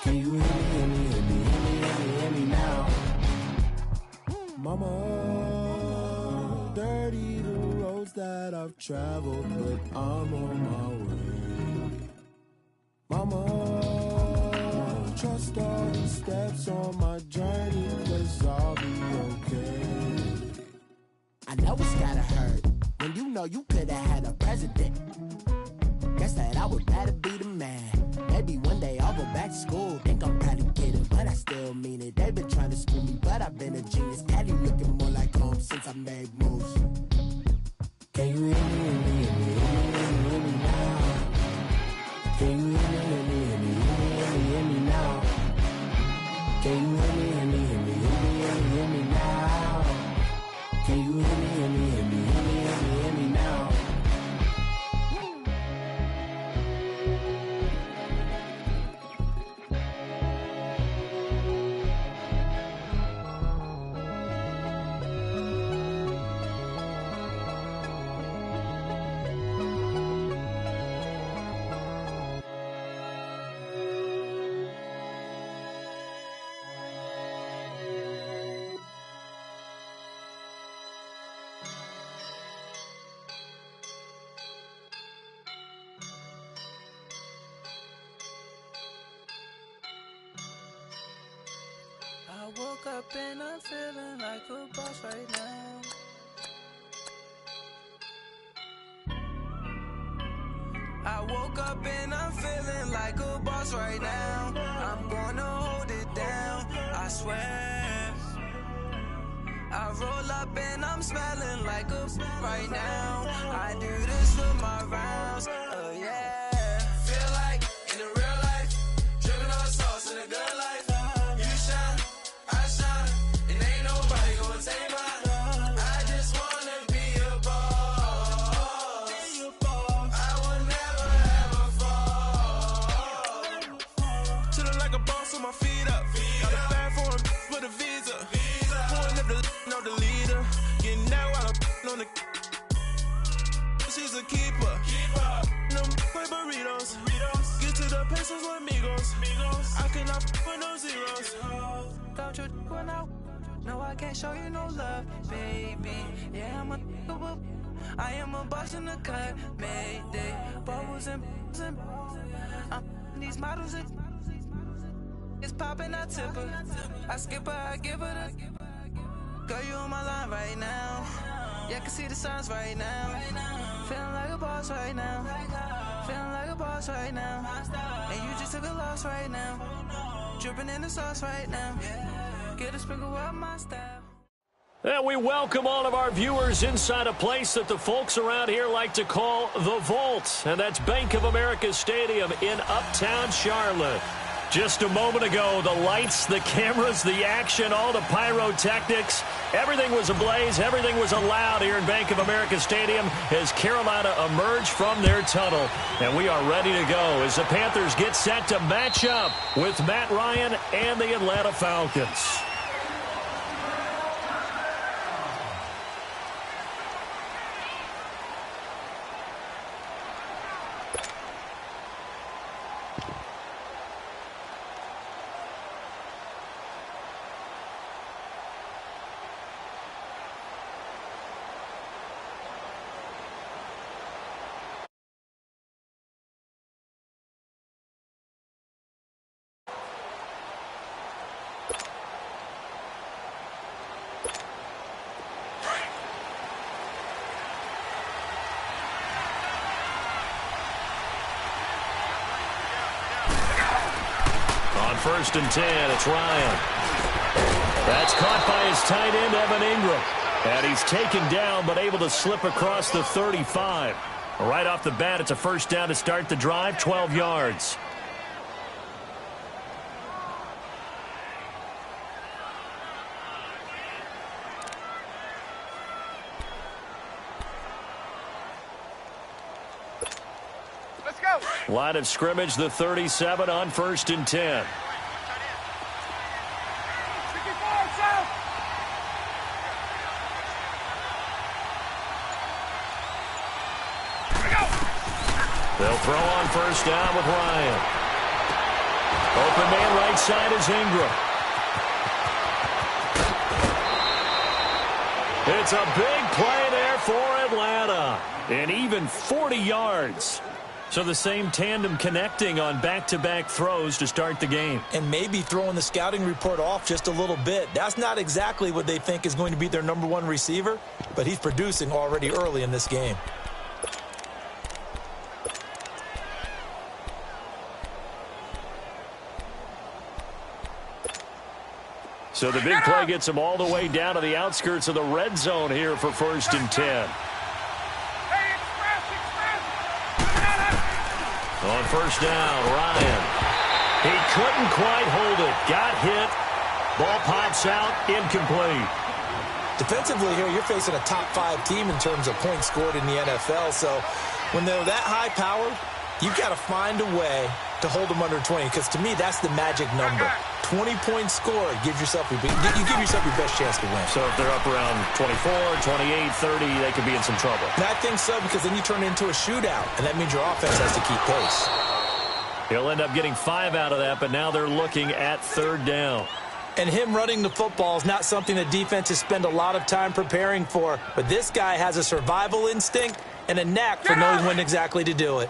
Can you hear me, hear me, hear me, hear me, hear me, hear me now? Mama, dirty the roads that I've traveled, but I'm on my way. Mama, trust all the steps on my journey, 'cause I'll be okay. I know it's gotta hurt when you know you could've had a president. Guess that I would rather be the man. Maybe one day I'll go back to school. Think I'm proud to get it, but I still mean it. They've been trying to school me, but I've been a genius. Cali looking more like home since I made moves. Can you hear me, hear me, hear me, hear me, hear me now? Can you hear me, hear me, hear me, hear me, hear me, hear me now? Can you hear me, hear me, hear me, hear me, hear me, hear me now? Can you hear me, hear me, hear me, hear me, hear me, hear me now? I woke up and I'm feeling like a boss right now. I woke up and I'm feeling like a boss right now. I'm gonna hold it down, I swear. I roll up and I'm smelling like a right now. I do this for my rounds, oh yeah. Feel like in the real life, dripping on sauce in a good life. You shine, I shine, and ain't nobody gonna take mine. I just wanna be a boss. I will never ever fall. Chillin' like a boss with my feet up. Got a bag for him with a visa. Pulling up the know the leader. Getting that while I'm on the. She's a keeper. No play burritos. Get to the pesos with amigos. I cannot with no zeros. Don't you run out? No, I can't show you no love, baby. Yeah, I am a boss in the cut, Mayday. Bubbles and I'm these models. It's popping, I tip her. I skip her, I give her the. Girl, you on my line right now. Yeah, I can see the signs right now. Feeling like a boss right now. Feeling like a boss right now. And you just took a loss right now. Dripping in the sauce right now. Get a sprinkle of my style. And we welcome all of our viewers inside a place that the folks around here like to call the Vault. And that's Bank of America Stadium in Uptown Charlotte. Just a moment ago, the lights, the cameras, the action, all the pyrotechnics, everything was ablaze, everything was allowed here in Bank of America Stadium as Carolina emerged from their tunnel. And we are ready to go as the Panthers get set to match up with Matt Ryan and the Atlanta Falcons. First and 10, it's Ryan. That's caught by his tight end, Evan Ingram. And he's taken down, but able to slip across the 35. Right off the bat, it's a first down to start the drive, 12 yards. Let's go. Line of scrimmage, the 37 on first and 10. They'll throw on first down with Ryan. Open man side is Ingram. It's a big play there for Atlanta. And even 40 yards. So the same tandem connecting on back-to-back throws to start the game. And maybe throwing the scouting report off just a little bit. That's not exactly what they think is going to be their number one receiver, but he's producing already early in this game. So the big play gets him all the way down to the outskirts of the red zone here for 1st and 10. On 1st down, Ryan. He couldn't quite hold it. Got hit. Ball pops out, incomplete. Defensively here, you're facing a top 5 team in terms of points scored in the NFL. So when they're that high-powered, you've got to find a way to hold them under 20. Because to me, that's the magic number. 20 points scored, you give yourself your best chance to win. So if they're up around 24, 28, 30, they could be in some trouble. And I think so, because then you turn it into a shootout, and that means your offense has to keep pace. He'll end up getting 5 out of that, but now they're looking at 3rd down. And him running the football is not something that defenses spend a lot of time preparing for, but this guy has a survival instinct and a knack for knowing when exactly to do it.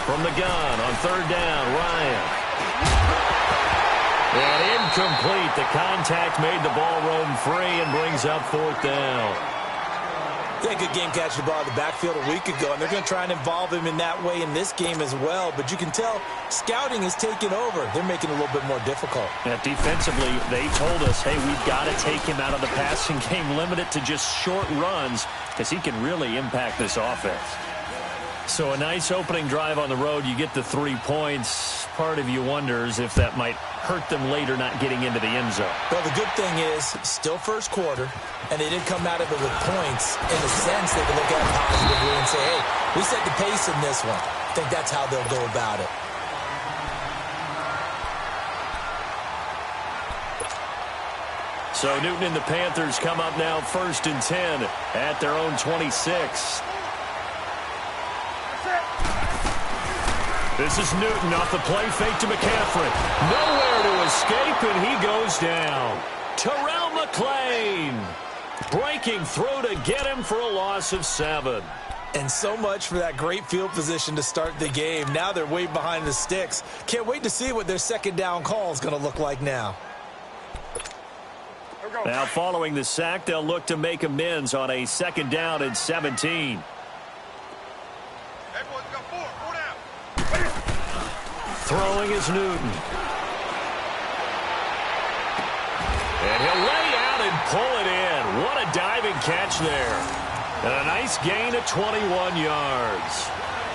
From the gun on 3rd down, Ryan. And incomplete. The contact made the ball roam free and brings up 4th down. Yeah, good game catching the ball in the backfield a week ago, and they're going to try and involve him in that way in this game as well. But you can tell scouting is taking over. They're making it a little bit more difficult. Yeah, defensively, they told us, hey, we've got to take him out of the passing game, limit it to just short runs, because he can really impact this offense. So a nice opening drive on the road. You get the 3 points. Part of you wonders if that might hurt them later not getting into the end zone. Well, the good thing is, still first quarter, and they didn't come out of it with points. In a sense, they can look at it positively and say, hey, we set the pace in this one. I think that's how they'll go about it. So Newton and the Panthers come up now 1st and 10 at their own 26. This is Newton off the play fake to McCaffrey. Nowhere to escape, and he goes down. Terrell McClain breaking through to get him for a loss of 7. And so much for that great field position to start the game. Now they're way behind the sticks. Can't wait to see what their 2nd down call is going to look like now. Now following the sack, they'll look to make amends on a 2nd down and 17. Throwing is Newton. And he'll lay out and pull it in. What a diving catch there. And a nice gain of 21 yards.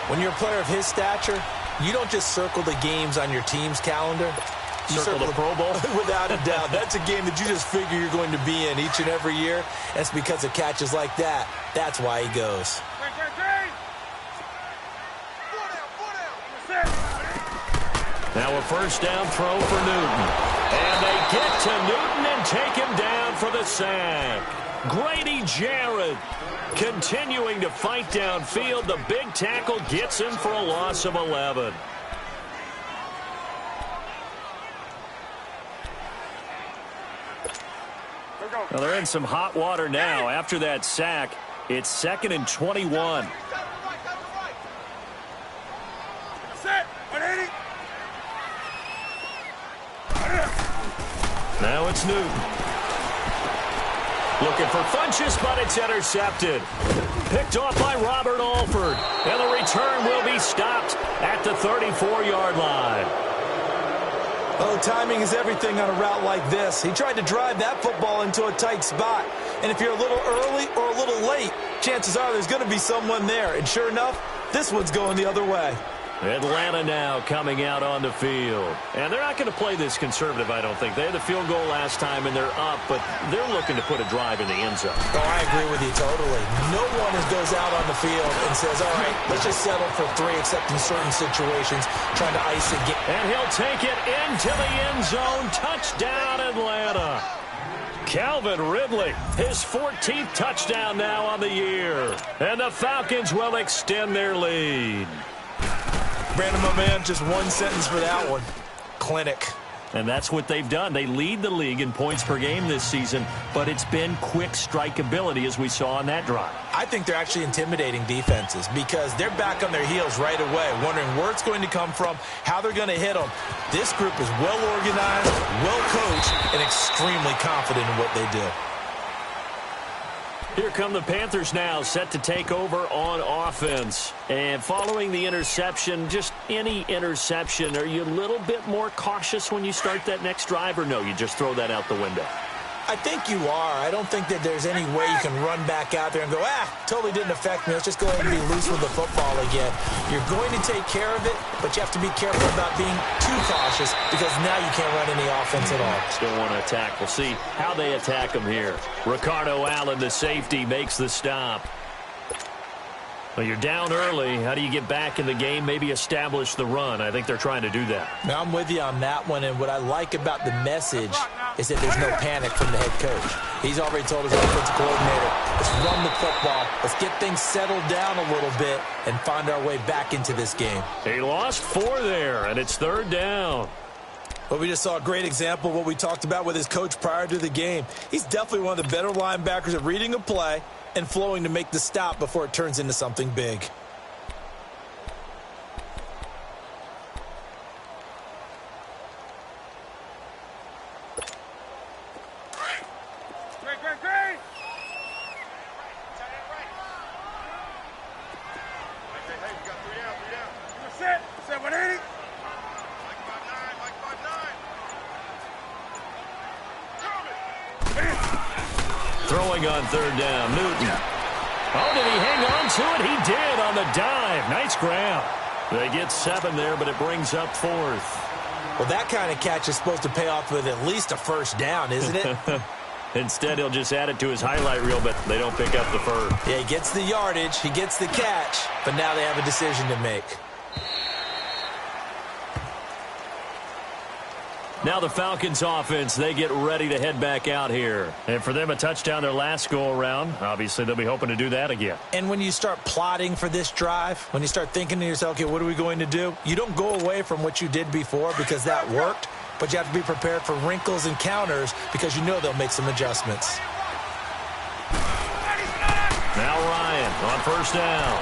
When you're a player of his stature, you don't just circle the games on your team's calendar. You circle the Pro Bowl? Without a doubt. That's a game that you just figure you're going to be in each and every year. That's because of catches like that. That's why he goes. Now a 1st down throw for Newton. And they get to Newton and take him down for the sack. Grady Jarrett continuing to fight downfield. The big tackle gets him for a loss of 11. Well, they're in some hot water now. After that sack, it's 2nd and 21. Now it's Newton. Looking for Funchess, but it's intercepted. Picked off by Robert Alford. And the return will be stopped at the 34-yard line. Oh, timing is everything on a route like this. He tried to drive that football into a tight spot. And if you're a little early or a little late, chances are there's going to be someone there. And sure enough, this one's going the other way. Atlanta now coming out on the field. And they're not going to play this conservative, I don't think. They had the field goal last time, and they're up, but they're looking to put a drive in the end zone. Oh, I agree with you totally. No one goes out on the field and says, all right, let's just settle for 3, except in certain situations, trying to ice it. And he'll take it into the end zone. Touchdown, Atlanta. Calvin Ridley, his 14th touchdown now on the year. And the Falcons will extend their lead. Brandon, my man, just one sentence for that one. Clinic. And that's what they've done. They lead the league in points per game this season, but it's been quick strikeability as we saw on that drive. I think they're actually intimidating defenses because they're back on their heels right away, wondering where it's going to come from, how they're going to hit them. This group is well organized, well coached, and extremely confident in what they do. Here come the Panthers now, set to take over on offense. And following the interception, just any interception, are you a little bit more cautious when you start that next drive, or no, you just throw that out the window? I think you are. I don't think that there's any way you can run back out there and go, totally didn't affect me. Let's just go ahead and be loose with the football again. You're going to take care of it, but you have to be careful about being too cautious because now you can't run any offense at all. Still want to attack. We'll see how they attack him here. Ricardo Allen, the safety, makes the stop. Well, you're down early. How do you get back in the game, maybe establish the run? I think they're trying to do that. Now, I'm with you on that one, and what I like about the message is that there's no panic from the head coach. He's already told his offensive coordinator, let's run the football, let's get things settled down a little bit and find our way back into this game. He lost 4 there, and it's 3rd down. Well, we just saw a great example of what we talked about with his coach prior to the game. He's definitely one of the better linebackers at reading a play and flowing to make the stop before it turns into something big. Great. Hey, we got 3 down. Set 180. Like 5'9", Throwing on 3rd down, Newton. Oh, did he hang on to it? He did on the dive. Nice grab. They get 7 there, but it brings up 4th. Well, that kind of catch is supposed to pay off with at least a 1st down, isn't it? Instead, he'll just add it to his highlight reel, but they don't pick up the first. Yeah, he gets the yardage, he gets the catch, but now they have a decision to make. Now the Falcons offense, they get ready to head back out here. And for them, a touchdown their last go-around. Obviously, they'll be hoping to do that again. And when you start plotting for this drive, when you start thinking to yourself, okay, what are we going to do? You don't go away from what you did before because that worked, but you have to be prepared for wrinkles and counters because you know they'll make some adjustments. Now Ryan on 1st down.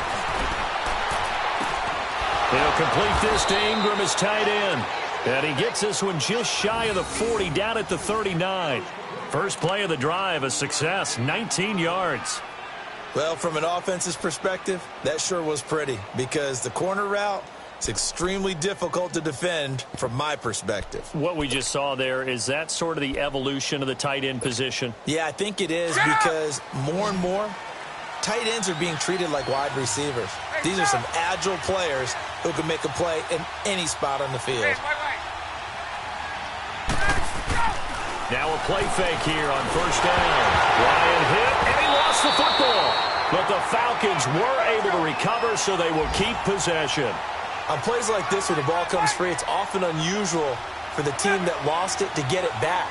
He'll complete this to Ingram as tight end. And he gets this one just shy of the 40, down at the 39. First play of the drive, a success, 19 yards. Well, from an offense's perspective, that sure was pretty because the corner route is extremely difficult to defend from my perspective. What we just saw there, is that sort of the evolution of the tight end position? Yeah, I think it is because more and more, tight ends are being treated like wide receivers. These are some agile players who can make a play in any spot on the field. Now a play fake here on 1st down. Ryan hit, and he lost the football. But the Falcons were able to recover, so they will keep possession. On plays like this where the ball comes free, it's often unusual for the team that lost it to get it back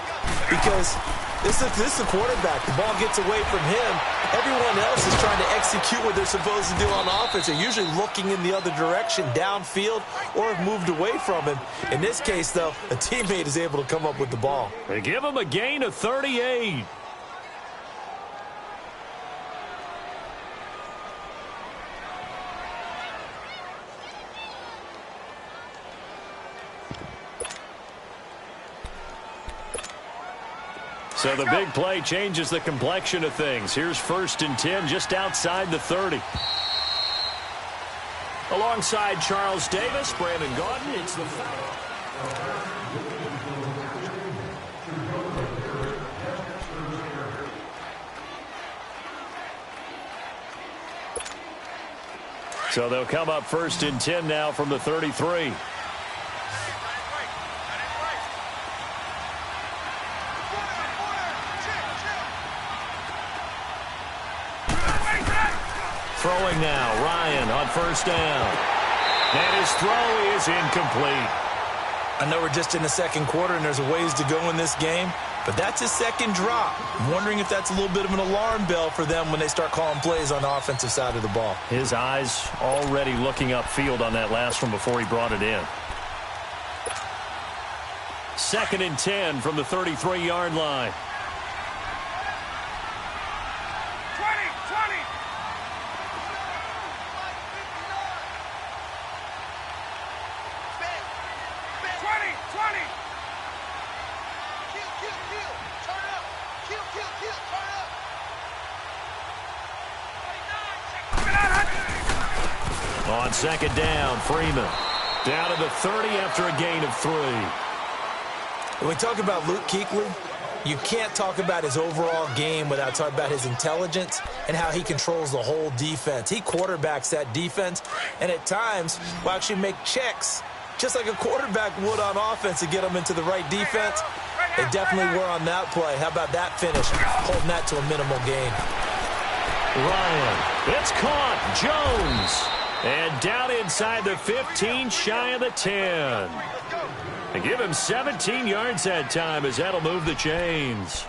because this is the quarterback. The ball gets away from him. Everyone else is trying to execute what they're supposed to do on offense. They're usually looking in the other direction, downfield, or have moved away from him. In this case, though, a teammate is able to come up with the ball. They give him a gain of 38. So the big play changes the complexion of things. Here's 1st and 10 just outside the 30. Alongside Charles Davis, Brandon Gaudin, it's the So they'll come up 1st and 10 now from the 33. Throwing now, Ryan on 1st down. And his throw is incomplete. I know we're just in the second quarter and there's a ways to go in this game, but that's his second drop. I'm wondering if that's a little bit of an alarm bell for them when they start calling plays on the offensive side of the ball. His eyes already looking upfield on that last one before he brought it in. 2nd and 10 from the 33-yard line. 2nd down, Freeman. Down to the 30 after a gain of 3. When we talk about Luke Kuechly, you can't talk about his overall game without talking about his intelligence and how he controls the whole defense. He quarterbacks that defense, and at times will actually make checks, just like a quarterback would on offense to get them into the right defense. They definitely were on that play. How about that finish? Holding that to a minimal gain. Ryan, it's caught. Jones. And down inside the 15, shy of the 10. They give him 17 yards that time as that'll move the chains.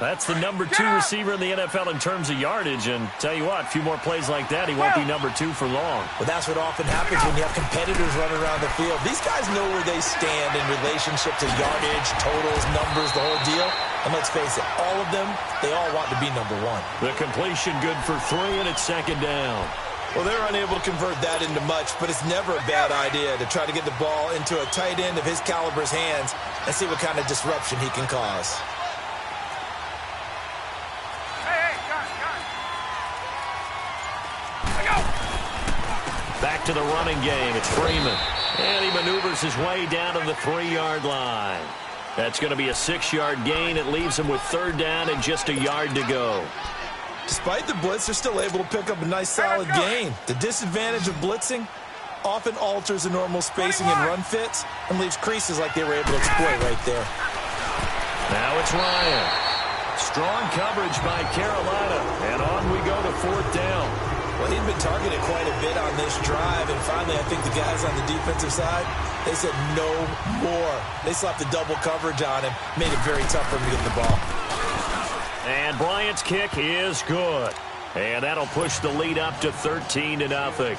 That's the number 2 receiver in the NFL in terms of yardage. And tell you what, a few more plays like that, he won't be number 2 for long. Well, that's what often happens when you have competitors running around the field. These guys know where they stand in relationship to yardage, totals, numbers, the whole deal. And let's face it, all of them, they all want to be number 1. The completion good for 3, and it's 2nd down. Well, they're unable to convert that into much, but it's never a bad idea to try to get the ball into a tight end of his caliber's hands and see what kind of disruption he can cause. Back to the running game. It's Freeman. And he maneuvers his way down to the 3-yard line. That's going to be a 6-yard gain. It leaves him with 3rd down and just a yard to go. Despite the blitz, they're still able to pick up a nice solid gain. The disadvantage of blitzing often alters the normal spacing and run fits and leaves creases like they were able to exploit right there. Now it's Ryan. Strong coverage by Carolina. And on we go to 4th down. Well, he'd been targeted quite a bit on this drive, and finally I think the guys on the defensive side, they said no more. They slapped the double coverage on him, made it very tough for him to get the ball. And Bryant's kick is good. And that'll push the lead up to 13-0.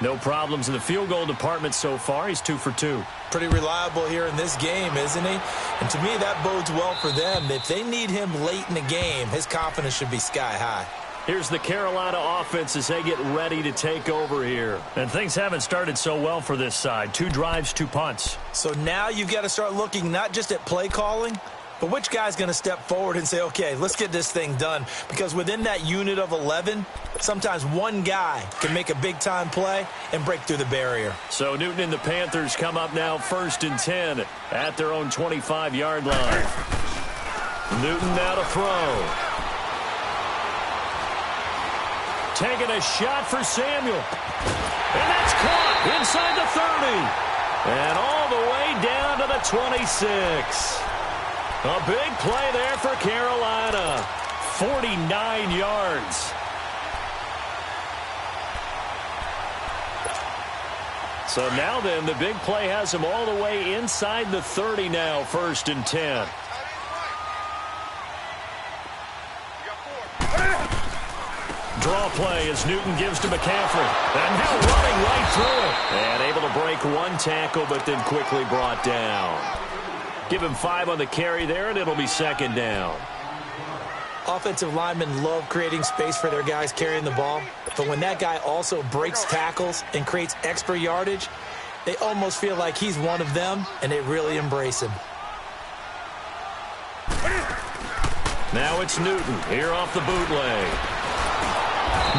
No problems in the field goal department so far. He's 2 for 2. Pretty reliable here in this game, isn't he? And to me, that bodes well for them. If they need him late in the game, his confidence should be sky high. Here's the Carolina offense as they get ready to take over here. And things haven't started so well for this side. 2 drives, 2 punts. So now you've got to start looking not just at play calling, but which guy's going to step forward and say, okay, let's get this thing done? Because within that unit of 11, sometimes one guy can make a big-time play and break through the barrier. So Newton and the Panthers come up now 1st and 10 at their own 25-yard line. Newton now to throw. Taking a shot for Samuel. And that's caught inside the 30. And all the way down to the 26. A big play there for Carolina. 49 yards. So now then, the big play has him all the way inside the 30 now, 1st and 10. Draw play as Newton gives to McCaffrey. And now running right through it. And able to break 1 tackle, but then quickly brought down. Give him 5 on the carry there, and it'll be 2nd down. Offensive linemen love creating space for their guys carrying the ball, but when that guy also breaks tackles and creates extra yardage, they almost feel like he's one of them, and they really embrace him. Now it's Newton here off the bootleg.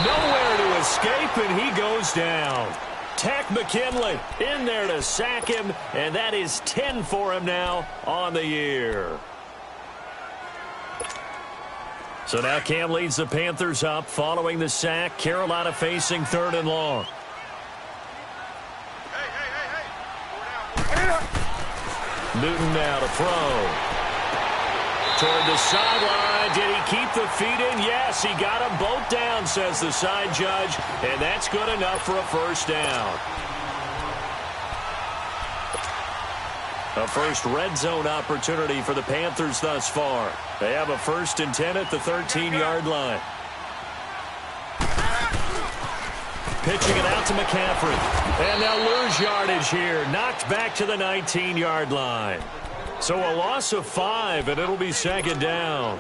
Nowhere to escape, and he goes down. Tack McKinley in there to sack him, and that is 10 for him now on the year. So now Cam leads the Panthers up following the sack. Carolina facing 3rd and long. Newton now to throw. Toward the sideline. Did he keep the feet in? Yes, he got them both down, says the side judge. And that's good enough for a 1st down. A first red zone opportunity for the Panthers thus far. They have a 1st and 10 at the 13-yard line. Pitching it out to McCaffrey. And they'll lose yardage here. Knocked back to the 19-yard line. So a loss of 5, and it'll be 2nd down.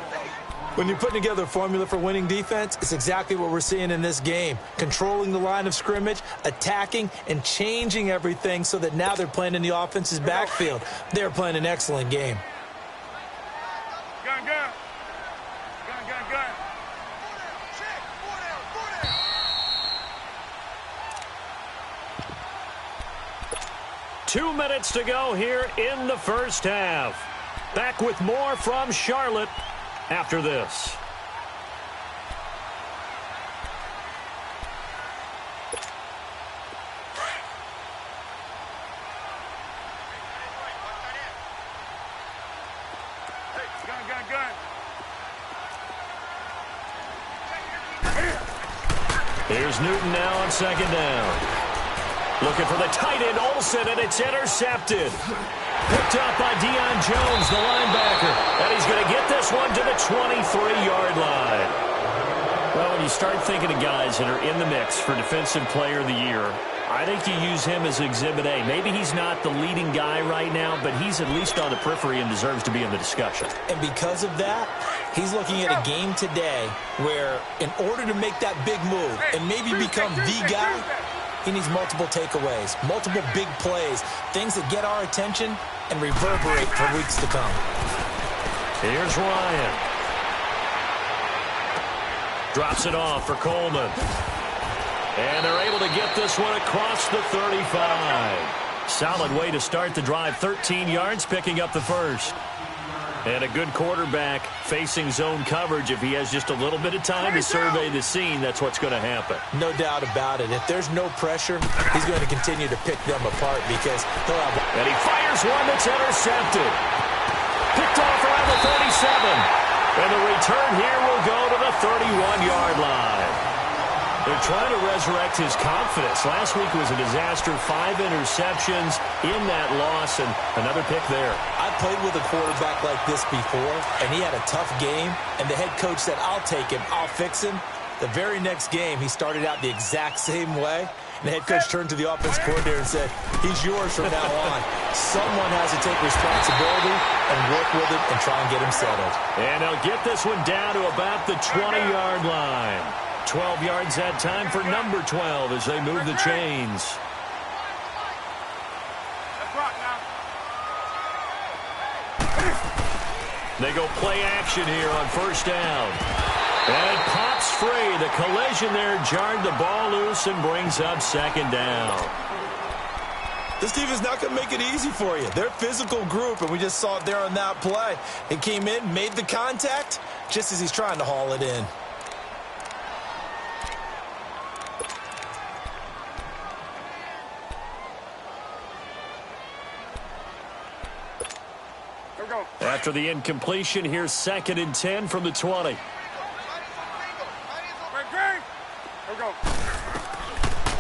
When you're putting together a formula for winning defense, it's exactly what we're seeing in this game. Controlling the line of scrimmage, attacking, and changing everything so that now they're playing in the offense's backfield. They're playing an excellent game. Gun, gun. Gun, gun, gun. 2 minutes to go here in the first half. Back with more from Charlotte after this. Here's Newton now on 2nd down. Looking for the tight end, Olsen, and it's intercepted. Picked up by Deion Jones, the linebacker. And he's going to get this one to the 23-yard line. Well, when you start thinking of guys that are in the mix for Defensive Player of the Year, I think you use him as Exhibit A. Maybe he's not the leading guy right now, but he's at least on the periphery and deserves to be in the discussion. And because of that, he's looking at a game today where in order to make that big move and maybe become the guy, he needs multiple takeaways, multiple big plays, things that get our attention and reverberate for weeks to come. Here's Ryan. Drops it off for Coleman. And they're able to get this one across the 35. Solid way to start the drive. 13 yards, picking up the first. And a good quarterback facing zone coverage. If he has just a little bit of time to survey the scene, that's what's going to happen. No doubt about it. If there's no pressure, he's going to continue to pick them apart because he'll have... And he fires one that's intercepted. Picked off around the 37. And the return here will go to the 31-yard line. They're trying to resurrect his confidence. Last week was a disaster. 5 interceptions in that loss, and another pick there. I played with a quarterback like this before, and he had a tough game, and the head coach said, I'll take him, I'll fix him. The very next game, he started out the exact same way, and the head coach turned to the offense coordinator and said, he's yours from now on. Someone has to take responsibility and work with it and try and get him settled. And they'll get this one down to about the 20-yard line. 12 yards that time for number 12 as they move the chains. They go play action here on first down. And it pops free. The collision there jarred the ball loose and brings up 2nd down. This defense is not going to make it easy for you. They're a physical group, and we just saw it there on that play. It came in, made the contact, just as he's trying to haul it in. After the incompletion, here's 2nd and 10 from the 20.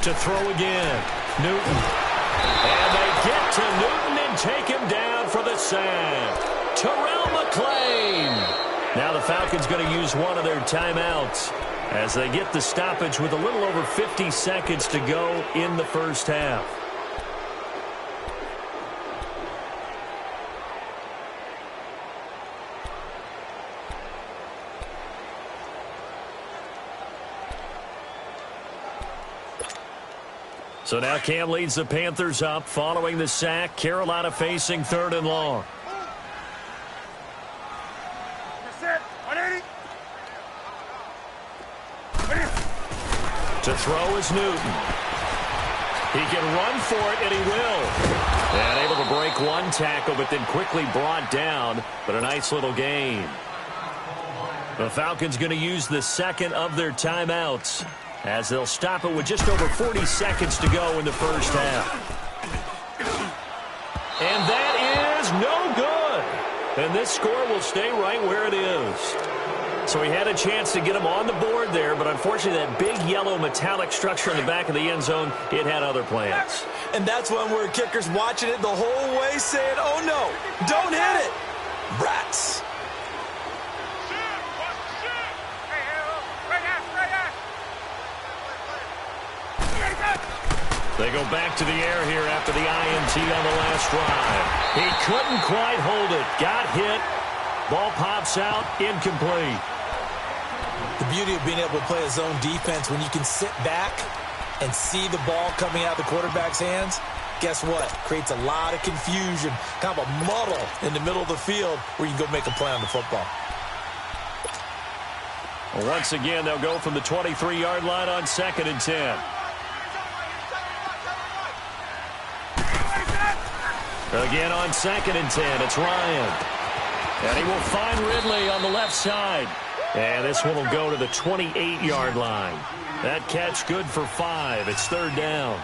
To throw again. Newton. And they get to Newton and take him down for the sack. Terrell McClain. Now the Falcons going to use one of their timeouts as they get the stoppage with a little over 50 seconds to go in the first half. So now Cam leads the Panthers up following the sack. Carolina facing 3rd and long. To throw is Newton. He can run for it, and he will. And able to break one tackle, but then quickly brought down. But a nice little gain. The Falcons going to use the 2nd of their timeouts, as they'll stop it with just over 40 seconds to go in the first half. And that is no good. And this score will stay right where it is. So he had a chance to get him on the board there, but unfortunately that big yellow metallic structure in the back of the end zone, it had other plans. And that's when we're kickers watching it the whole way saying, oh no, don't hit it. Rats. They go back to the air here after the INT on the last drive. He couldn't quite hold it. Got hit. Ball pops out. Incomplete. The beauty of being able to play a zone defense when you can sit back and see the ball coming out of the quarterback's hands, guess what? Creates a lot of confusion, kind of a muddle in the middle of the field where you can go make a play on the football. Well, once again, they'll go from the 23-yard line on 2nd and 10. Again on 2nd and 10, it's Ryan. And he will find Ridley on the left side. And this one will go to the 28-yard line. That catch good for 5. It's 3rd down.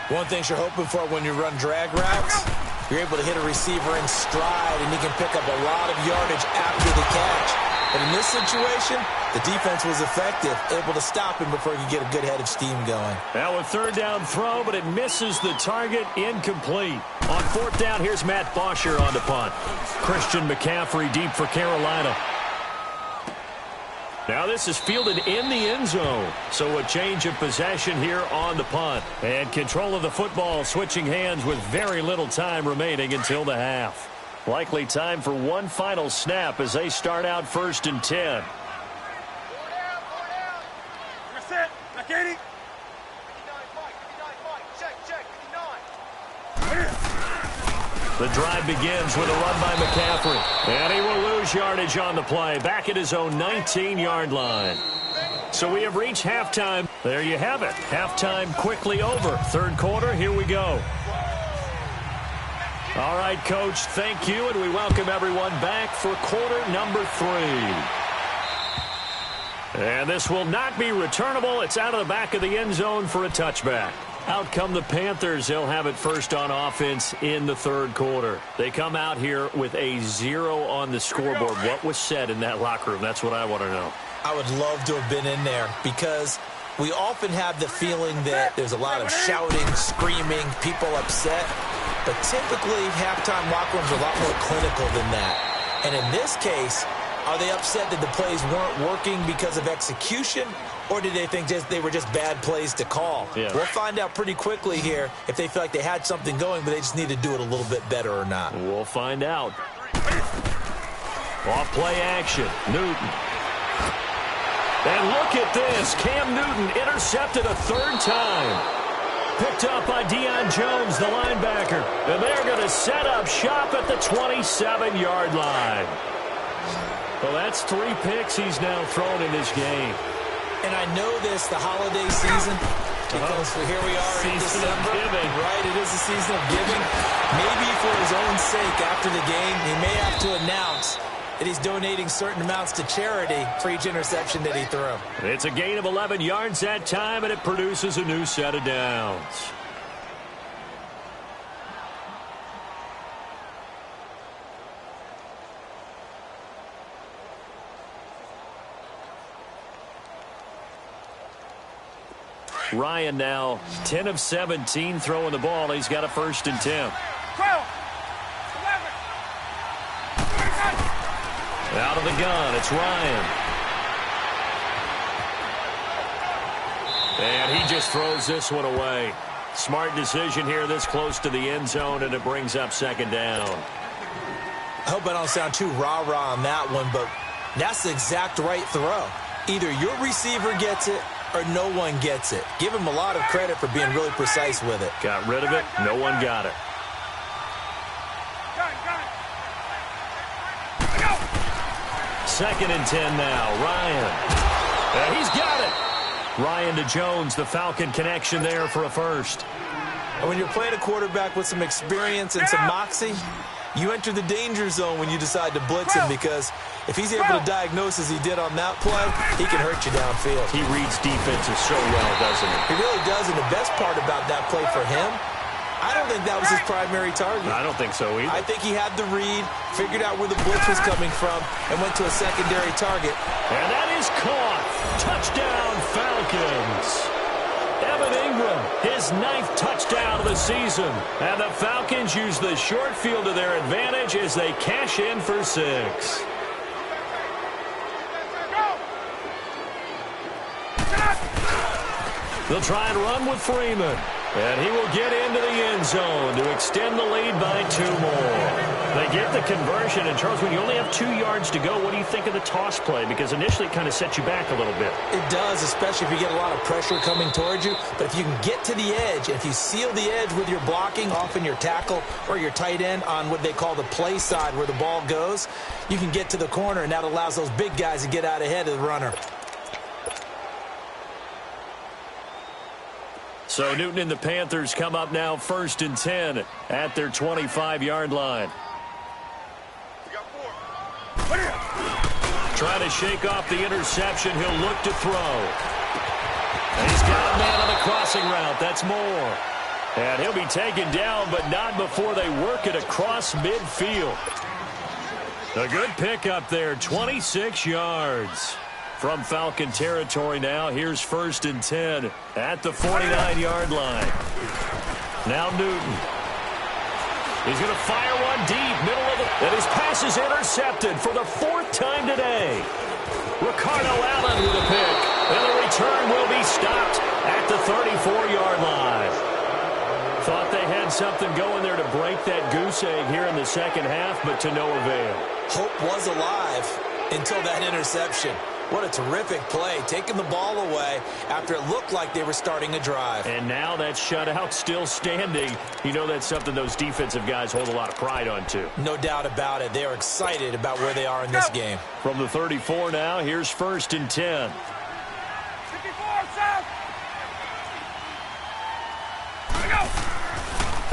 One thing you're hoping for when you run drag routes, you're able to hit a receiver in stride, and he can pick up a lot of yardage after the catch. But in this situation, the defense was effective, able to stop him before he could get a good head of steam going. Now a 3rd down throw, but it misses the target. Incomplete. On 4th down, here's Matt Bosher on the punt. Christian McCaffrey deep for Carolina. Now this is fielded in the end zone. So a change of possession here on the punt. And control of the football switching hands with very little time remaining until the half. Likely time for one final snap as they start out 1st and 10. Set. Like 80. The drive begins with a run by McCaffrey. And he will lose yardage on the play. Back at his own 19-yard line. So we have reached halftime. There you have it. Halftime quickly over. 3rd quarter, here we go. All right, Coach, thank you, and we welcome everyone back for quarter number 3. And this will not be returnable. It's out of the back of the end zone for a touchback. Out come the Panthers. They'll have it first on offense in the 3rd quarter. They come out here with a 0 on the scoreboard. What was said in that locker room? That's what I want to know. I would love to have been in there because we often have the feeling that there's a lot of shouting, screaming, people upset. But typically, halftime locker rooms are a lot more clinical than that. And in this case, are they upset that the plays weren't working because of execution, or did they think they were just bad plays to call? Yeah. We'll find out pretty quickly here if they feel like they had something going, but they just need to do it a little bit better or not. We'll find out. Off play action. Newton. And look at this. Cam Newton intercepted a 3rd time. Picked up by Deion Jones, the linebacker. And they're going to set up shop at the 27-yard line. Well, that's 3 picks he's now thrown in this game. And I know this, the holiday season, because here we are in December. Giving. Right, it is the season of giving. Maybe for his own sake after the game, he may have to announce that he's donating certain amounts to charity for each interception that he threw. It's a gain of 11 yards that time, and it produces a new set of downs. Ryan now 10 of 17 throwing the ball. He's got a 1st and 10. 12. 11. Out of the gun, it's Ryan. And he just throws this one away. Smart decision here this close to the end zone, and it brings up 2nd down. I hope I don't sound too rah-rah on that one, but that's the exact right throw. Either your receiver gets it or no one gets it. Give him a lot of credit for being really precise with it. Got rid of it. No one got it. Second and 10 now. Ryan. And he's got it. Ryan to Jones, the Falcon connection there for a 1st. And when you're playing a quarterback with some experience and some moxie, you enter the danger zone when you decide to blitz him, because if he's able to diagnose as he did on that play, he can hurt you downfield. He reads defenses so well, doesn't he? He really does, and the best part about that play for him I don't think that was his primary target. I don't think so either. I think he had the read, figured out where the blitz was coming from, and went to a secondary target. And that is caught. Touchdown, Falcons. Evan Ingram, his 9th touchdown of the season. And the Falcons use the short field to their advantage as they cash in for 6. They'll try and run with Freeman. And he will get into the end zone to extend the lead by 2 more. They get the conversion. And, Charles, when you only have 2 yards to go, what do you think of the toss play? Because initially it kind of sets you back a little bit. It does, especially if you get a lot of pressure coming towards you. But if you can get to the edge, if you seal the edge with your blocking, often your tackle or your tight end on what they call the play side where the ball goes, you can get to the corner, and that allows those big guys to get out ahead of the runner. So Newton and the Panthers come up now 1st and 10 at their 25-yard line. Trying to shake off the interception. He'll look to throw. And he's got a man on the crossing route. That's Moore. And he'll be taken down, but not before they work it across midfield. A good pickup there, 26 yards. From Falcon territory now, here's 1st and 10 at the 49-yard line. Now Newton. He's going to fire one deep, middle of the... And his pass is intercepted for the 4th time today. Ricardo Allen with a pick. And the return will be stopped at the 34-yard line. Thought they had something going there to break that goose egg here in the second half, but to no avail. Hope was alive until that interception. What a terrific play, taking the ball away after it looked like they were starting a drive. And now that shutout still standing. You know that's something those defensive guys hold a lot of pride on, too. No doubt about it. They are excited about where they are in this game. From the 34 now, here's 1st and 10. 54, south. Here we go.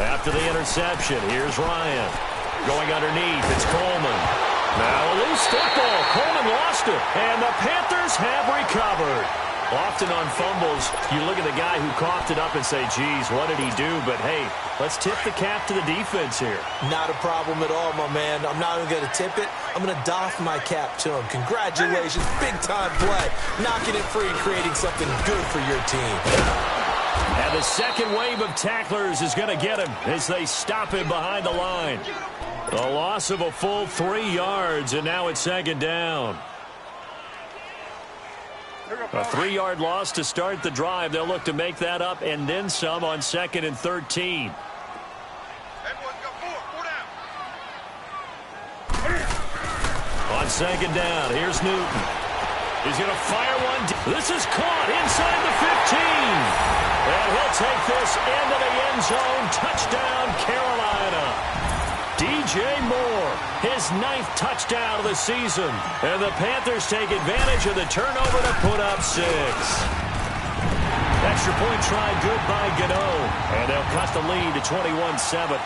After the interception, here's Ryan. Going underneath, it's Coleman. Now a loose football. Coleman lost it, and the Panthers have recovered. Often on fumbles, you look at the guy who coughed it up and say, geez, what did he do? But, hey, let's tip the cap to the defense here. Not a problem at all, my man. I'm not even going to tip it. I'm going to doff my cap to him. Congratulations. Big-time play. Knocking it free and creating something good for your team. And the second wave of tacklers is going to get him as they stop him behind the line. A loss of a full 3 yards, and now it's 2nd down. A 3-yard loss to start the drive. They'll look to make that up and then some on 2nd and 13. On 2nd down, here's Newton. He's going to fire one. This is caught inside the 15. And he'll take this into the end zone. Touchdown, Carolina. DJ Moore, his 9th touchdown of the season. And the Panthers take advantage of the turnover to put up 6. Extra point try good by Gano. And they'll cut the lead to 21-7.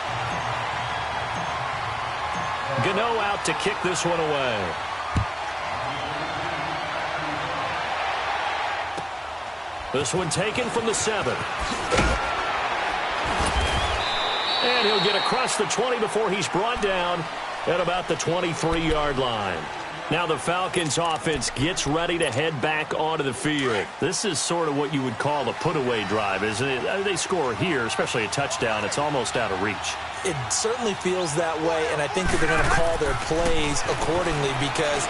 Gano out to kick this one away. This one taken from the 7. And he'll get across the 20 before he's brought down at about the 23-yard line. Now the Falcons offense gets ready to head back onto the field. This is sort of what you would call a put-away drive, isn't it? They score here, especially a touchdown. It's almost out of reach. It certainly feels that way, and I think that they're going to call their plays accordingly because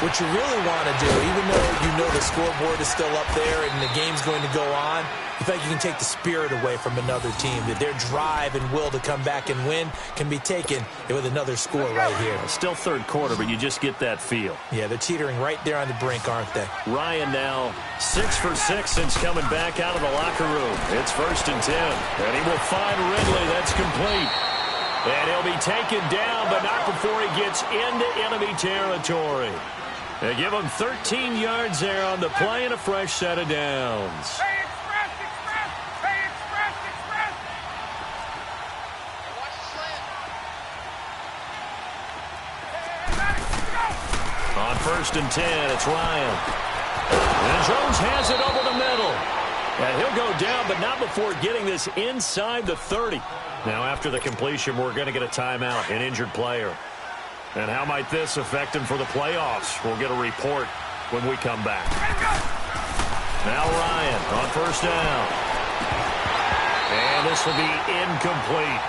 what you really want to do, even though you know the scoreboard is still up there and the game's going to go on, you feel like you can take the spirit away from another team, that their drive and will to come back and win can be taken with another score right here. Still 3rd quarter, but you just get that feel. Yeah, they're teetering right there on the brink, aren't they? Ryan now 6 for 6 since coming back out of the locker room. It's 1st and 10, and he will find Ridley. That's complete. And he'll be taken down, but not before he gets into enemy territory. They give him 13 yards there on the play and a fresh set of downs. Hey, express! Hey, express! Watch the slant. On 1st and 10, it's Ryan. And Jones has it over the middle. And he'll go down, but not before getting this inside the 30. Now, after the completion, we're going to get a timeout, an injured player. And how might this affect him for the playoffs? We'll get a report when we come back. Now Ryan on first down. And this will be incomplete.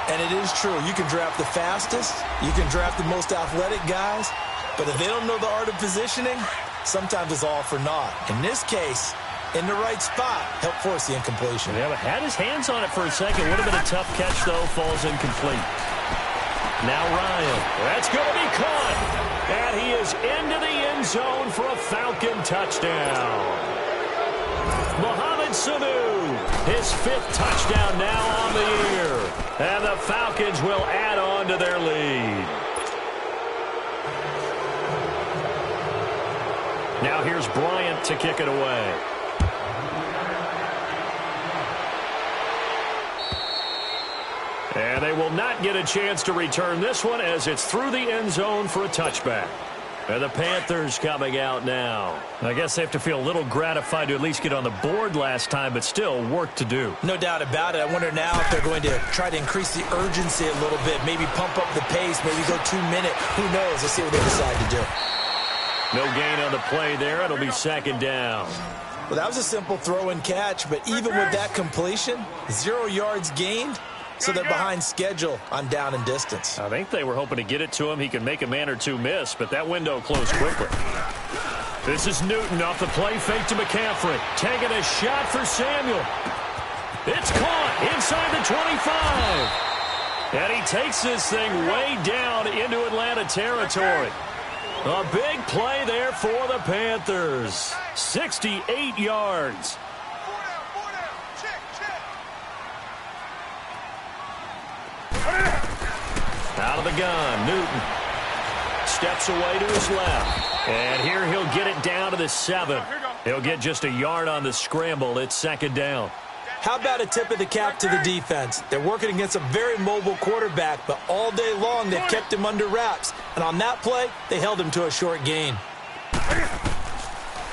And it is true. You can draft the fastest. You can draft the most athletic guys. But if they don't know the art of positioning, sometimes it's all for naught. In this case, in the right spot, helped force the incompletion. Yeah, but had his hands on it for a second. Would have been a tough catch, though. Falls incomplete. Now Ryan. That's going to be caught. And he is into the end zone for a Falcon touchdown. Mohamed Sanu, his 5th touchdown now on the year. And the Falcons will add on to their lead. Now here's Bryant to kick it away. And they will not get a chance to return this one as it's through the end zone for a touchback. And the Panthers coming out now. I guess they have to feel a little gratified to at least get on the board last time, but still work to do. No doubt about it. I wonder now if they're going to try to increase the urgency a little bit, maybe pump up the pace, maybe go 2 minute. Who knows? Let's see what they decide to do. No gain on the play there. It'll be second down. Well, that was a simple throw and catch, but even with that completion, 0 yards gained. So they're behind schedule on down and distance. I think they were hoping to get it to him. He could make a man or two miss, but that window closed quickly. This is Newton off the play fake to McCaffrey. Taking a shot for Samuel. It's caught inside the 25. And he takes this thing way down into Atlanta territory. A big play there for the Panthers. 68 yards. Out of the gun, Newton steps away to his left. And here he'll get it down to the 7. He'll get just a yard on the scramble. It's second down. How about a tip of the cap to the defense? They're working against a very mobile quarterback, but all day long they've kept him under wraps. And on that play, they held him to a short gain.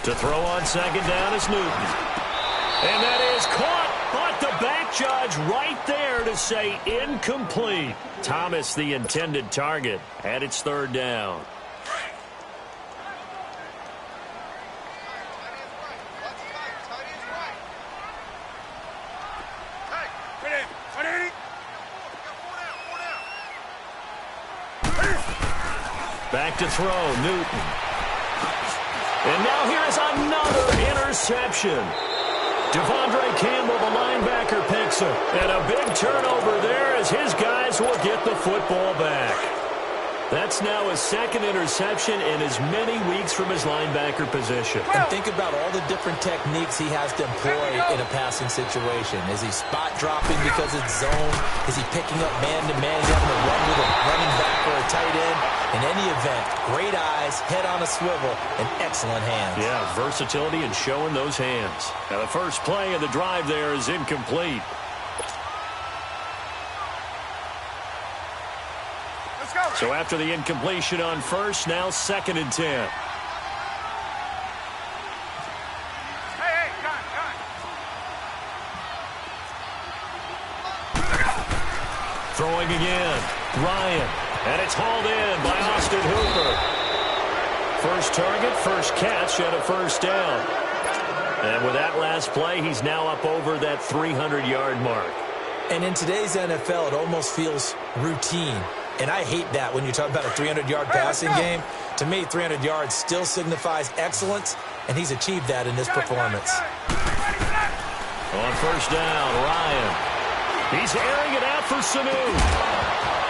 To throw on second down is Newton. And that is caught. But the back judge right there to say incomplete. Thomas, the intended target, and it's third down. Back to throw, Newton. And now here's another interception. Devondre Campbell, the linebacker, picks it. And a big turnover there as his guys will get the football back. That's now his second interception in as many weeks from his linebacker position. And think about all the different techniques he has to employ in a passing situation. Is he spot dropping because it's zone? Is he picking up man-to-man? Is he having to run with a running back or a tight end? In any event, great eyes, head on a swivel, and excellent hands. Yeah, versatility and showing those hands. Now the first play of the drive there is incomplete. So after the incompletion on first, now 2nd and 10. Hey, Throwing again, Ryan. And it's hauled in by Austin Hooper. First target, first catch, and a first down. And with that last play, he's now up over that 300-yard mark. And in today's NFL, it almost feels routine. And I hate that when you talk about a 300-yard passing game. To me, 300 yards still signifies excellence, and he's achieved that in this performance. On first down, Ryan. He's airing it out for Sanu.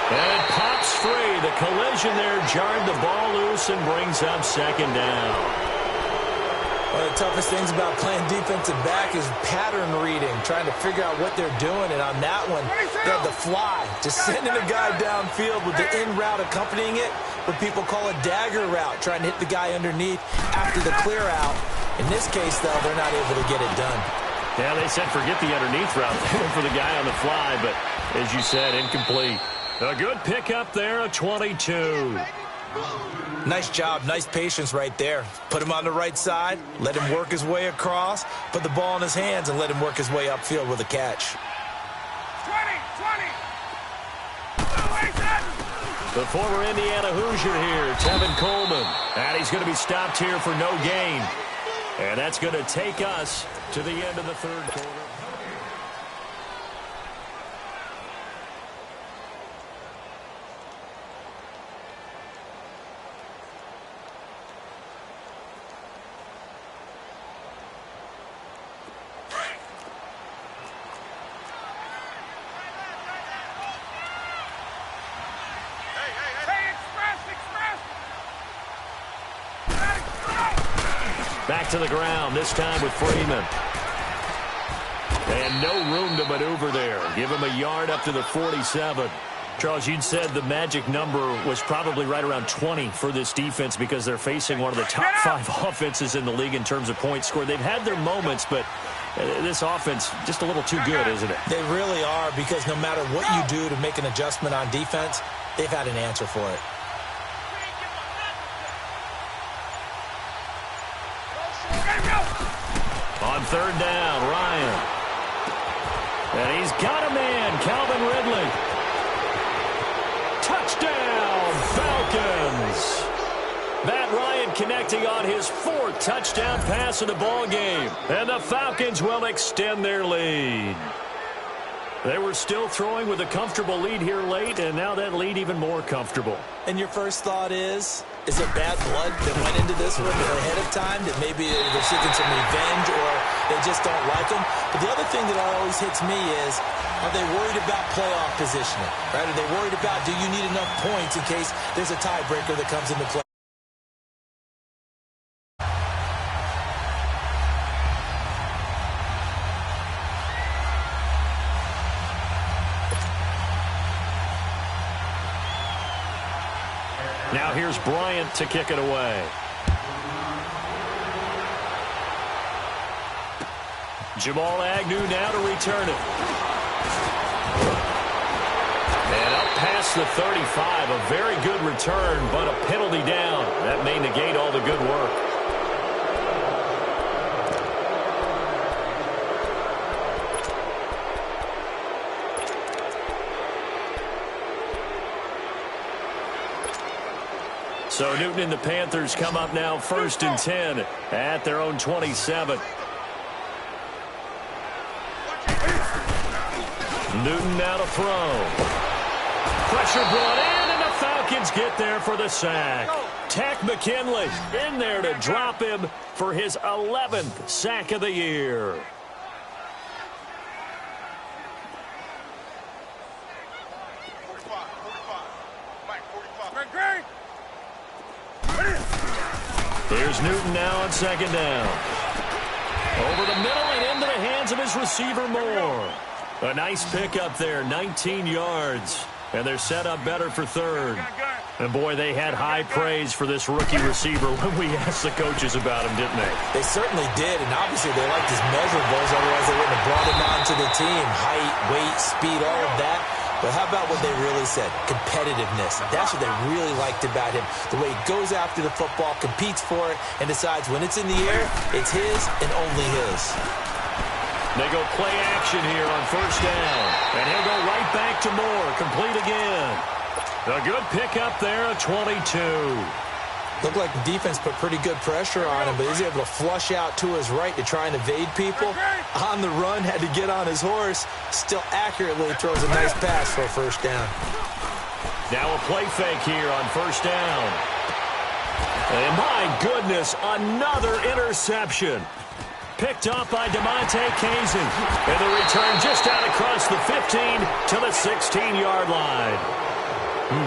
And it pops free. The collision there jarred the ball loose and brings up second down. One of the toughest things about playing defensive back is pattern reading, trying to figure out what they're doing. And on that one, they had the fly, just sending a guy downfield with the in route accompanying it, what people call a dagger route, trying to hit the guy underneath after the clear out. In this case, though, they're not able to get it done. Yeah, they said forget the underneath route. They went for the guy on the fly, but as you said, incomplete. A good pickup there, a 22. Nice job, nice patience right there. Put him on the right side, let him work his way across, put the ball in his hands, and let him work his way upfield with a catch. 20. The former Indiana Hoosier here, Tevin Coleman. And he's going to be stopped here for no gain. And that's going to take us to the end of the third quarter. Back to the ground, this time with Freeman. And no room to maneuver there. Give him a yard up to the 47. Charles, you'd said the magic number was probably right around 20 for this defense because they're facing one of the top 5 offenses in the league in terms of points scored. They've had their moments, but this offense just a little too good, isn't it? They really are, because no matter what you do to make an adjustment on defense, they've had an answer for it. On third down, Ryan. And he's got a man, Calvin Ridley. Touchdown, Falcons. Matt Ryan connecting on his 4th touchdown pass in the ball game. And the Falcons will extend their lead. They were still throwing with a comfortable lead here late, and now that lead even more comfortable. And your first thought is it bad blood that went into this one ahead of time, that maybe they're seeking some revenge or they just don't like them? But the other thing that always hits me is, are they worried about playoff positioning? Right? Are they worried about, do you need enough points in case there's a tiebreaker that comes into play? Now here's Bryant to kick it away. Jamal Agnew now to return it. And up past the 35, a very good return, but a penalty down. That may negate all the good work. So Newton and the Panthers come up now 1st and 10 at their own 27. Newton now to throw. Pressure brought in, and the Falcons get there for the sack. Takk McKinley in there to drop him for his 11th sack of the year. Here's Newton now on 2nd down. Over the middle and into the hands of his receiver Moore. A nice pickup there, 19 yards. And they're set up better for 3rd. And, boy, they had high praise for this rookie receiver when we asked the coaches about him, didn't they? They certainly did, and obviously they liked his measurables, otherwise they wouldn't have brought him onto the team. Height, weight, speed, all of that. But how about what they really said? Competitiveness. That's what they really liked about him. The way he goes after the football, competes for it, and decides when it's in the air, it's his and only his. They go play action here on 1st down. And he'll go right back to Moore. Complete again. A good pickup there at 22. Looked like the defense put pretty good pressure on him, but he's able to flush out to his right to try and evade people. On the run, had to get on his horse. Still accurately throws a nice pass for a 1st down. Now a play fake here on 1st down. And my goodness, another interception. Picked off by DeMonte Kazin. And the return just out across the 15 to the 16-yard line.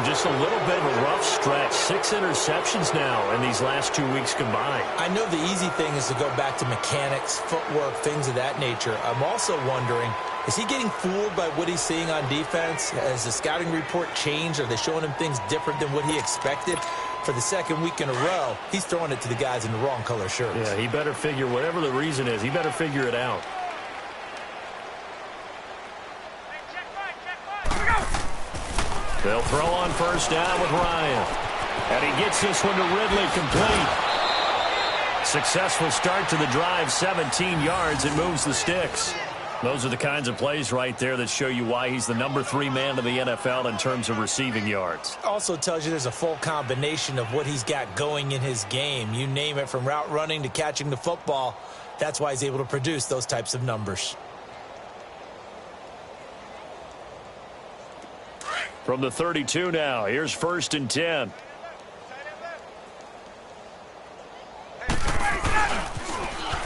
Just a little bit of a rough stretch. 6 interceptions now in these last 2 weeks combined. I know the easy thing is to go back to mechanics, footwork, things of that nature. I'm also wondering, is he getting fooled by what he's seeing on defense? Has the scouting report changed? Are they showing him things different than what he expected? For the 2nd week in a row, he's throwing it to the guys in the wrong color shirts. Yeah, he better figure, whatever the reason is, he better figure it out. They'll throw on 1st down with Ryan. And he gets this one to Ridley, complete. Successful start to the drive, 17 yards. It moves the sticks. Those are the kinds of plays right there that show you why he's the #3 man in the NFL in terms of receiving yards. Also tells you there's a full combination of what he's got going in his game. You name it, from route running to catching the football. That's why he's able to produce those types of numbers. From the 32 now, here's 1st and 10.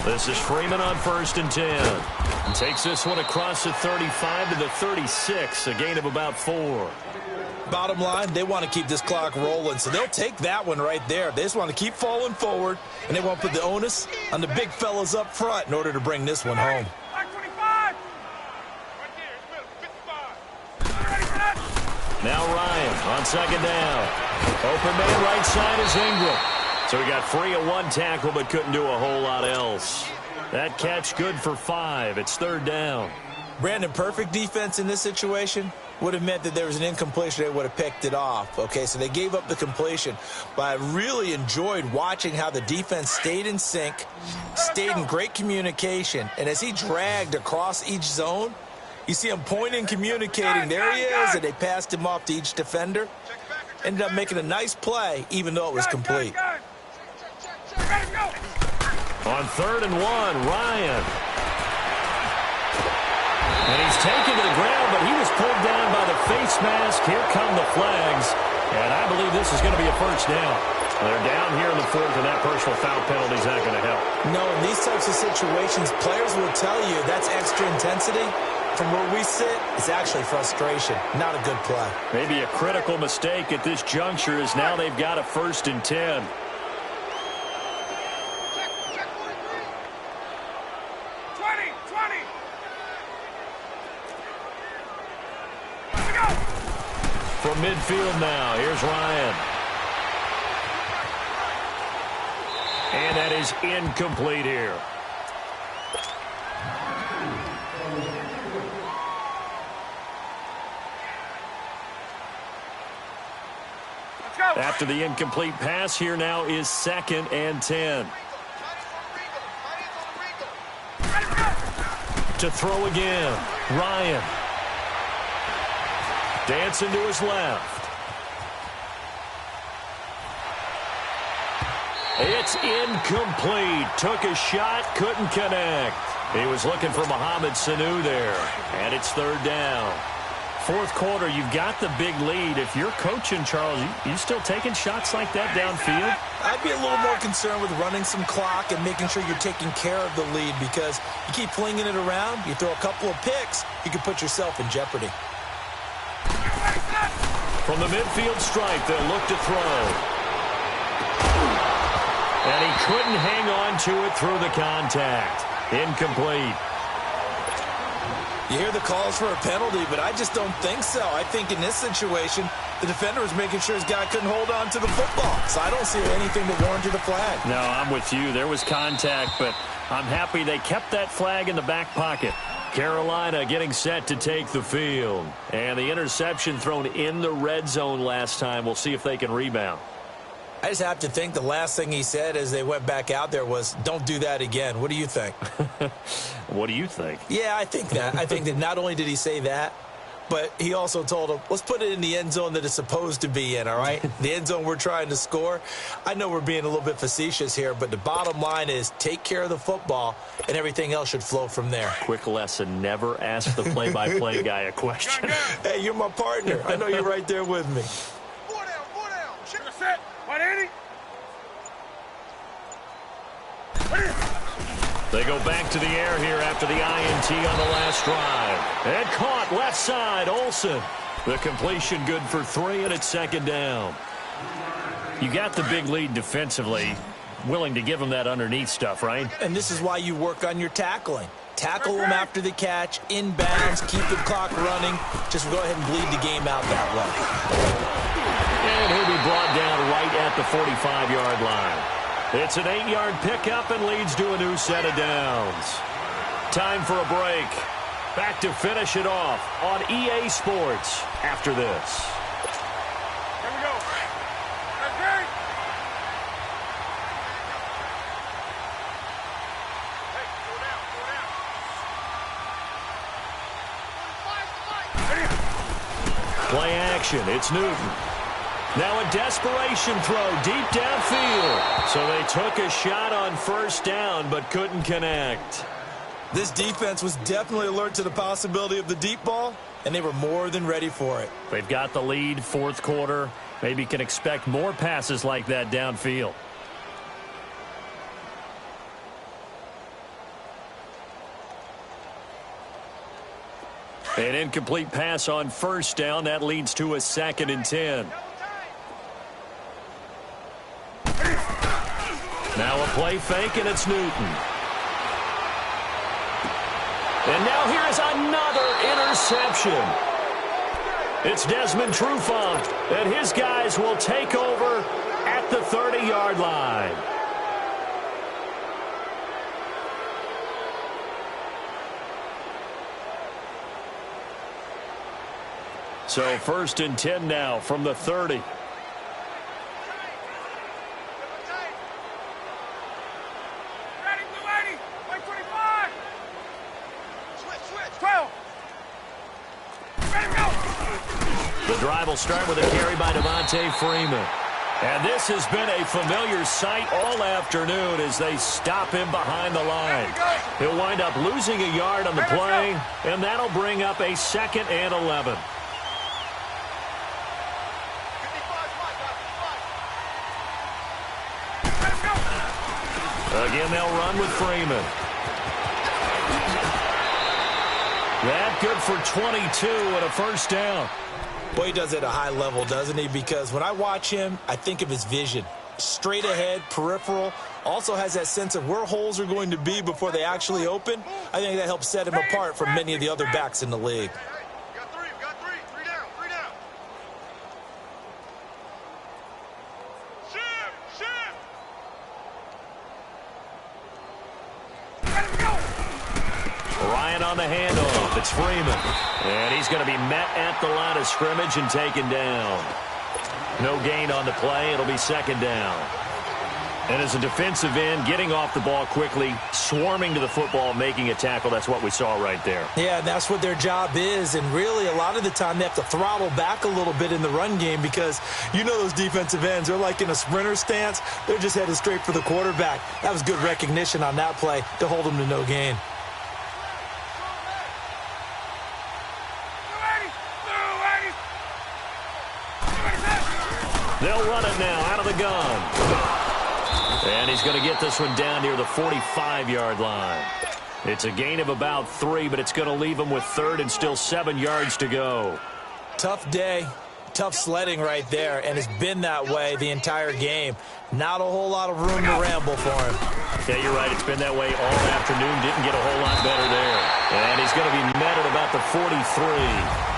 This is Freeman on 1st and 10. And takes this one across the 35 to the 36, a gain of about 4. Bottom line, they want to keep this clock rolling, so they'll take that one right there. They just want to keep falling forward, and they want to put the onus on the big fellas up front in order to bring this one home. Now Ryan on 2nd down. Open man right side is Ingram. So he got free of 1 tackle but couldn't do a whole lot else. That catch good for 5. It's 3rd down. Brandon, perfect defense in this situation would have meant that there was an incompletion. They would have picked it off. Okay, so they gave up the completion. But I really enjoyed watching how the defense stayed in sync, stayed in great communication. And as he dragged across each zone, you see him pointing, communicating. There he is, and they passed him off to each defender. Ended up making a nice play, even though it was complete. On 3rd and 1, Ryan. And he's taken to the ground, but he was pulled down by the face mask. Here come the flags. And I believe this is going to be a 1st down. They're down here in the 4th, and that personal foul penalty is not going to help. No, in these types of situations, players will tell you that's extra intensity. From where we sit, it's actually frustration. Not a good play. Maybe a critical mistake at this juncture, as now they've got a 1st and 10. From midfield now, here's Ryan. And that is incomplete here. After the incomplete pass, here now is 2nd and 10. To throw again, Ryan. Dancing to his left. It's incomplete. Took a shot, couldn't connect. He was looking for Mohamed Sanu there. And it's 3rd down. 4th quarter, you've got the big lead. If you're coaching, Charles, you still taking shots like that downfield? I'd be a little more concerned with running some clock and making sure you're taking care of the lead, because you keep flinging it around, you throw a couple of picks, you can put yourself in jeopardy. From the midfield stripe, they'll look to throw. And he couldn't hang on to it through the contact. Incomplete. You hear the calls for a penalty, but I just don't think so. I think in this situation, the defender was making sure his guy couldn't hold on to the football. So I don't see anything that warranted a flag. No, I'm with you. There was contact, but I'm happy they kept that flag in the back pocket. Carolina getting set to take the field. And the interception thrown in the red zone last time. We'll see if they can rebound. I just have to think the last thing he said as they went back out there was, don't do that again. What do you think? What do you think? Yeah, I think that. I think that not only did he say that, but he also told him, let's put it in the end zone that it's supposed to be in, all right? The end zone we're trying to score. I know we're being a little bit facetious here, but the bottom line is take care of the football, and everything else should flow from there. Quick lesson, never ask the play-by-play guy a question. Hey, you're my partner. I know you're right there with me. Four down. Shit, set. 180. They go back to the air here after the INT on the last drive. And caught left side, Olsen. The completion good for 3, and it's 2nd down. You got the big lead defensively. Willing to give them that underneath stuff, right? And this is why you work on your tackling. Tackle them after the catch, inbounds, keep the clock running. Just go ahead and bleed the game out that way. And he'll be brought down right at the 45-yard line. It's an 8-yard pickup and leads to a new set of downs. Time for a break. Back to finish it off on EA Sports after this. Here we go. Play action. It's Newton. Now a desperation throw deep downfield. So they took a shot on first down but couldn't connect. This defense was definitely alert to the possibility of the deep ball, and they were more than ready for it. They've got the lead, fourth quarter. Maybe can expect more passes like that downfield. An incomplete pass on first down. That leads to a 2nd and 10. Now a play fake, and it's Newton. And now here is another interception. It's Desmond Trufant, and his guys will take over at the 30-yard line. So 1st and 10 now from the 30. Ready, blue 80, white 25. Switch. 12. Ready, go. The drive will start with a carry by Devontae Freeman. And this has been a familiar sight all afternoon as they stop him behind the line. He'll wind up losing a yard on the play, and that'll bring up a 2nd and 11. Again, they'll run with Freeman. That good for 22 and a first down. Boy, he does it at a high level, doesn't he? Because when I watch him, I think of his vision. Straight ahead, peripheral. Also has that sense of where holes are going to be before they actually open. I think that helps set him apart from many of the other backs in the league. We got three. Three down. Shift. Ready, go. Ryan on the handoff. It's Freeman. And he's going to be met at the line of scrimmage and taken down. No gain on the play. It'll be 2nd down. And as a defensive end, getting off the ball quickly, swarming to the football, making a tackle, that's what we saw right there. Yeah, that's what their job is. And really, a lot of the time, they have to throttle back a little bit in the run game because you know those defensive ends, they're like in a sprinter stance. They're just headed straight for the quarterback. That was good recognition on that play to hold them to no gain. They'll run it now out of the gun. And he's going to get this one down near the 45-yard line. It's a gain of about 3, but it's going to leave him with 3rd and still 7 yards to go. Tough day, tough sledding right there, and it's been that way the entire game. Not a whole lot of room to ramble for him. Yeah, you're right. It's been that way all afternoon. Didn't get a whole lot better there. And he's going to be met at about the 43.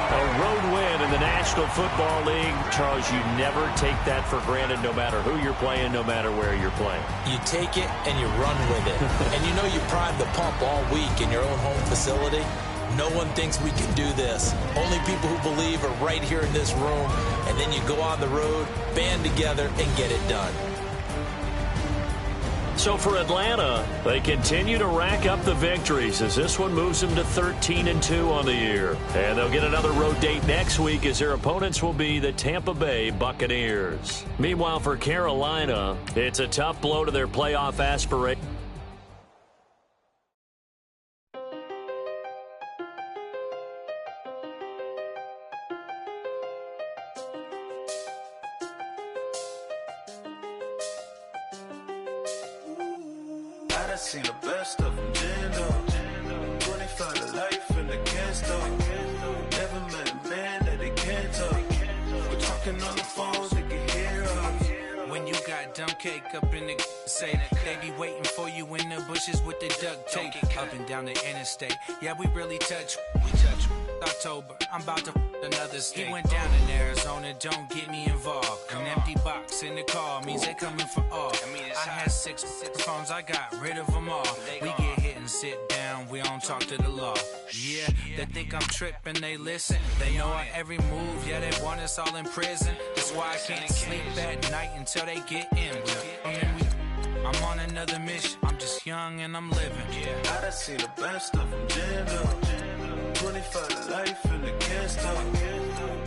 A road win in the National Football League. Charles, you never take that for granted no matter who you're playing, no matter where you're playing. You take it and you run with it. And you know you primed the pump all week in your own home facility. No one thinks we can do this. Only people who believe are right here in this room. And then you go on the road, band together, and get it done. So for Atlanta, they continue to rack up the victories as this one moves them to 13-2 on the year. And they'll get another road date next week as their opponents will be the Tampa Bay Buccaneers. Meanwhile, for Carolina, it's a tough blow to their playoff aspirations. I seen the best of them, Jando. 25 to life in the can't stop. Never met a man that they can't talk. We're talking on the phones, they can hear us. When you got dumb cake up in the say that they be waiting for you in the bushes with the duct tape up and down the interstate. Yeah, we really touch. October, I'm about to another state. He went down in Arizona, don't get me involved. An empty box in the car means they coming for all. I had six phones, I got rid of them all. We get hit and sit down, we don't talk to the law. Yeah, they think I'm tripping, they listen. They know our every move, yeah, they want us all in prison. That's why I can't sleep at night until they get in. I'm on another mission, I'm just young and I'm living. I done seen the best of them, Jando. 25 life, and I can't stop.